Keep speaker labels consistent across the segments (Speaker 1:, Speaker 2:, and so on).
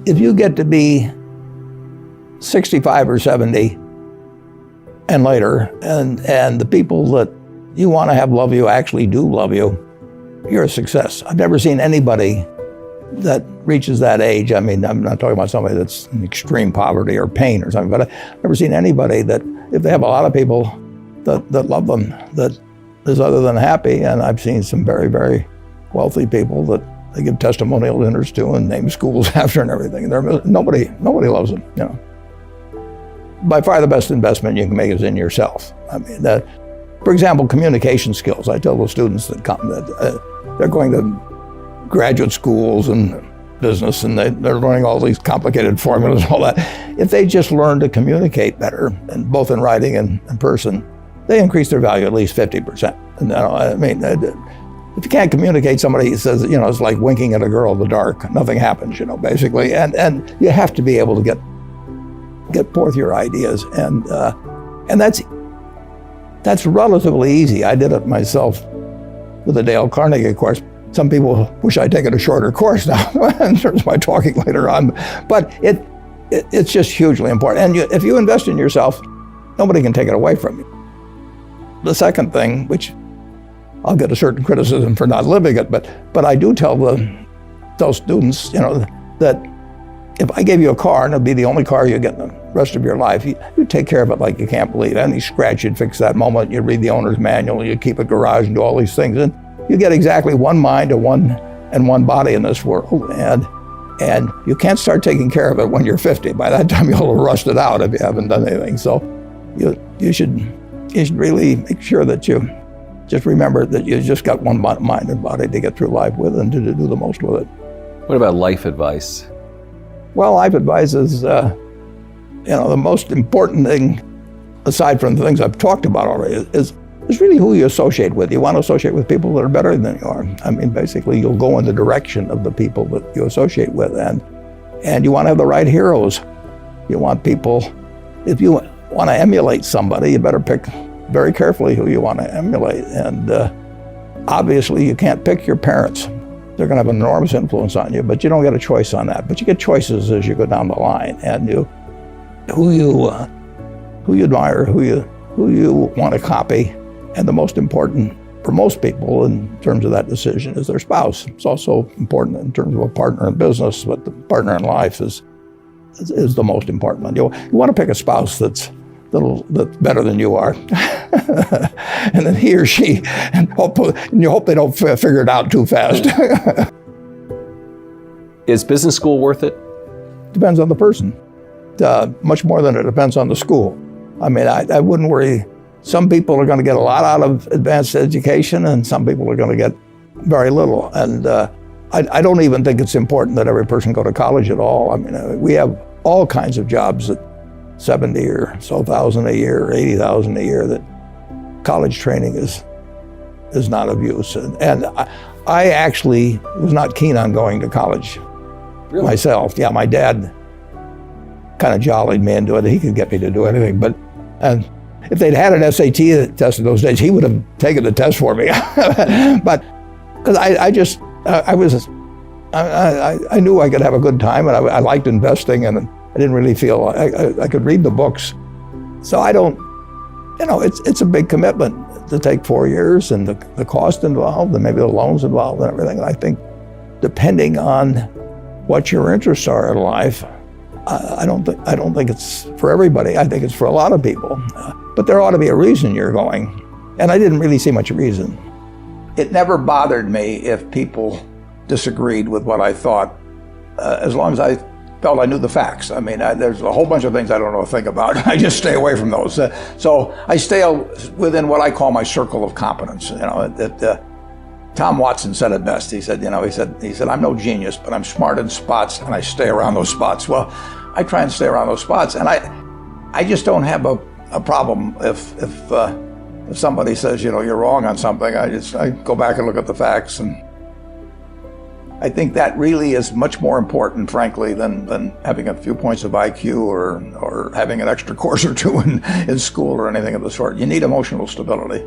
Speaker 1: if you get to be 65 or 70 and later, and the people that you want to have love you actually do love you, you're a success. I've never seen anybody that reaches that age. I mean, I'm not talking about somebody that's in extreme poverty or pain or something, but I've never seen anybody that, if they have a lot of people that love them, that is other than happy. And I've seen some very, very wealthy people that they give testimonial dinners to and name schools after and everything. Nobody loves them, you know. By far the best investment you can make is in yourself. I mean, for example, communication skills. I tell the students that come that they're going to graduate schools and business, and they're learning all these complicated formulas and all that. If they just learn to communicate better, and both in writing and in person, they increase their value at least 50%. And I mean, if you can't communicate, somebody says, you know, it's like winking at a girl in the dark. Nothing happens, you know, basically. And you have to be able to get forth your ideas, and that's relatively easy. I did it myself with the Dale Carnegie course. Some people wish I'd taken a shorter course now in terms of my talking later on, but it's just hugely important. And if you invest in yourself, nobody can take it away from you. The second thing, which I'll get a certain criticism for not living it, but I do tell those students, you know, that if I gave you a car and it'd be the only car you get in the rest of your life, you take care of it like you can't believe. Any scratch, you'd fix that moment. You'd read the owner's manual. You'd keep a garage and do all these things. And you get exactly one mind and one body in this world. And you can't start taking care of it when you're 50. By that time, you'll have rusted out if you haven't done anything. So you should really make sure that you just remember that you just got one mind and body to get through life with and to do the most with it.
Speaker 2: What about life advice?
Speaker 1: Well, life advice is, the most important thing, aside from the things I've talked about already, is really who you associate with. You want to associate with people that are better than you are. I mean, basically, you'll go in the direction of the people that you associate with, and you want to have the right heroes. You want people, if you want to emulate somebody, you better pick very carefully who you want to emulate. And obviously, you can't pick your parents. They're going to have an enormous influence on you, but you don't get a choice on that. But you get choices as you go down the line, and who you admire, who you want to copy, and the most important for most people in terms of that decision is their spouse. It's also important in terms of a partner in business, but the partner in life is the most important one. You want to pick a spouse that's better than you are, and then he or she, and you hope they don't figure it out too fast.
Speaker 2: Is business school worth it?
Speaker 1: Depends on the person, much more than it depends on the school. I mean, I wouldn't worry. Some people are going to get a lot out of advanced education, and some people are going to get very little. And I don't even think it's important that every person go to college at all. I mean, we have all kinds of jobs that 70 or so thousand a year, 80,000 a year, that college training is not of use. And I actually was not keen on going to college myself. Yeah, my dad kind of jollied me into it. He could get me to do anything. And if they'd had an SAT test in those days, he would have taken the test for me. But because I knew I could have a good time, and I liked investing, and I didn't really feel I could read the books. So I don't, it's a big commitment to take 4 years, and the cost involved, and maybe the loans involved and everything. And I think depending on what your interests are in life, I don't think it's for everybody. I think it's for a lot of people. But there ought to be a reason you're going. And I didn't really see much reason. It never bothered me if people disagreed with what I thought, as long as I felt I knew the facts. I mean, there's a whole bunch of things I don't know a thing about. I just stay away from those. So I stay within what I call my circle of competence. Tom Watson said it best. He said, I'm no genius, but I'm smart in spots, and I stay around those spots. Well, I try and stay around those spots, and I just don't have a problem if somebody says, you're wrong on something. I go back and look at the facts, and I think that really is much more important, frankly, than having a few points of IQ or having an extra course or two in school or anything of the sort. You need emotional stability.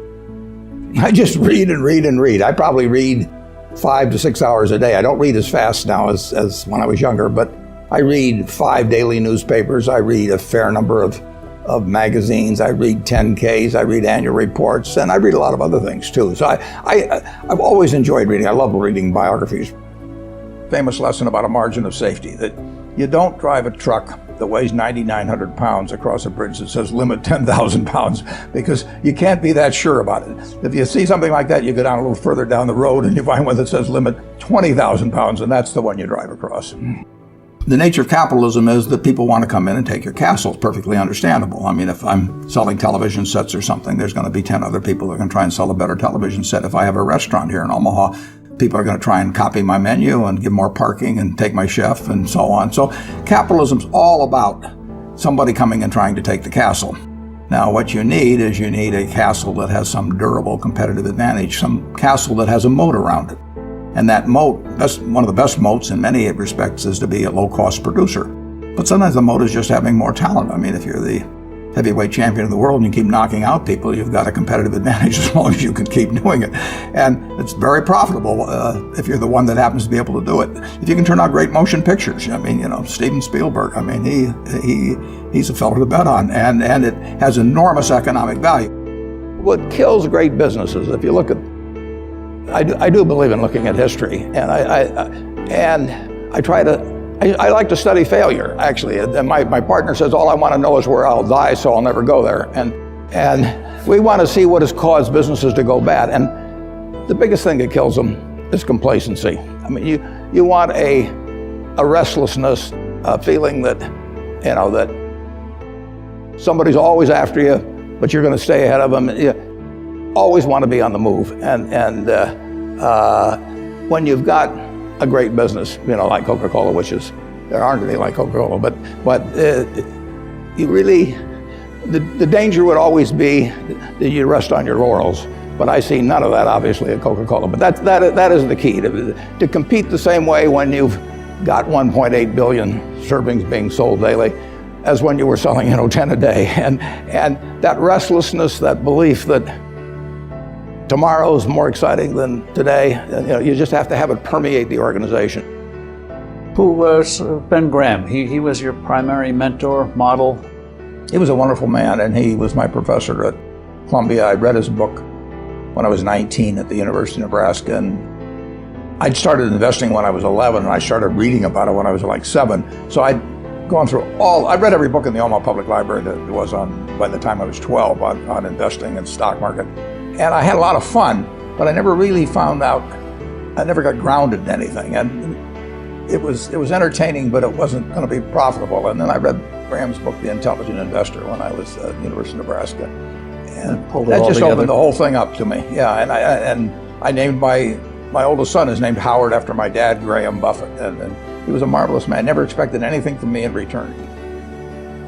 Speaker 1: I just read and read and read. I probably read 5 to 6 hours a day. I don't read as fast now as when I was younger, but I read 5 daily newspapers. I read a fair number of magazines. I read 10Ks. I read annual reports, and I read a lot of other things too. So I've always enjoyed reading. I love reading biographies. Famous lesson about a margin of safety, that you don't drive a truck that weighs 9,900 pounds across a bridge that says limit 10,000 pounds, because you can't be that sure about it. If you see something like that, you go down a little further down the road and you find one that says limit 20,000 pounds, and that's the one you drive across. The nature of capitalism is that people want to come in and take your castle. It's perfectly understandable. I mean, if I'm selling television sets or something, there's going to be 10 other people that are going to try and sell a better television set. If I have a restaurant here in Omaha, people are going to try and copy my menu and give more parking and take my chef and so on. So capitalism's all about somebody coming and trying to take the castle. Now, what you need is you need a castle that has some durable competitive advantage, some castle that has a moat around it. And that moat, one of the best moats in many respects, is to be a low-cost producer. But sometimes the moat is just having more talent. I mean, if you're the heavyweight champion of the world and you keep knocking out people, you've got a competitive advantage as long as you can keep doing it. And it's very profitable if you're the one that happens to be able to do it. If you can turn out great motion pictures, I mean, Steven Spielberg, I mean, he's a fellow to bet on, and it has enormous economic value. What kills great businesses, if you look at, I do believe in looking at history, and I like to study failure, actually. And my partner says, all I want to know is where I'll die, so I'll never go there. And we want to see what has caused businesses to go bad. And the biggest thing that kills them is complacency. I mean, you want a restlessness, a feeling that, that somebody's always after you, but you're going to stay ahead of them. You always want to be on the move. And when you've got a great business, like Coca-Cola, which is, there aren't any like Coca-Cola, but you really, the danger would always be that you rest on your laurels. But I see none of that, obviously, at Coca-Cola. But that is the key, to compete the same way when you've got 1.8 billion servings being sold daily as when you were selling, 10 a day. And that restlessness, that belief that tomorrow's more exciting than today, you just have to have it permeate the organization.
Speaker 3: Who was Ben Graham? He was your primary mentor, model?
Speaker 1: He was a wonderful man, and he was my professor at Columbia. I read his book when I was 19 at the University of Nebraska, and I'd started investing when I was 11, and I started reading about it when I was like 7. So I'd gone through I read every book in the Omaha Public Library that was on, by the time I was 12, on investing and stock market. And I had a lot of fun, but I never really found out, I never got grounded in anything. And it was entertaining, but it wasn't going to be profitable. And then I read Graham's book, The Intelligent Investor, when I was at the University of Nebraska. And that just opened the whole thing up to me. Yeah, and I named my oldest son is named Howard after my dad, Graham Buffett. And he was a marvelous man. Never expected anything from me in return.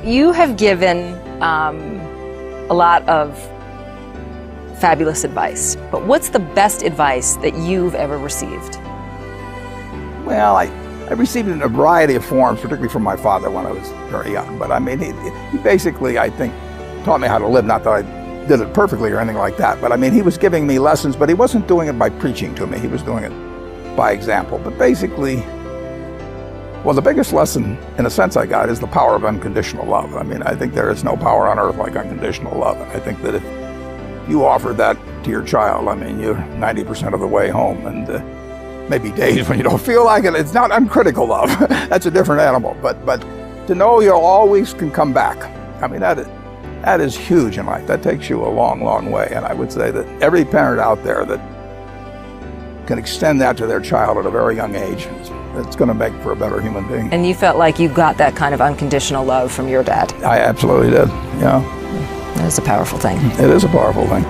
Speaker 4: You have given a lot of fabulous advice, but what's the best advice that you've ever received?
Speaker 1: Well, I received it in a variety of forms, particularly from my father when I was very young. But I mean, he basically, I think, taught me how to live. Not that I did it perfectly or anything like that, but I mean, he was giving me lessons, but he wasn't doing it by preaching to me. He was doing it by example. But basically, well, the biggest lesson, in a sense, I got is the power of unconditional love. I mean, I think there is no power on earth like unconditional love. And I think that if you offer that to your child, I mean, you're 90% of the way home, and maybe days when you don't feel like it. It's not uncritical love. That's a different animal. But to know you always can come back, I mean, that is huge in life. That takes you a long, long way. And I would say that every parent out there that can extend that to their child at a very young age, it's going to make for a better human being.
Speaker 4: And you felt like you got that kind of unconditional love from your dad?
Speaker 1: I absolutely did, yeah.
Speaker 4: That is a powerful thing.
Speaker 1: It is a powerful thing.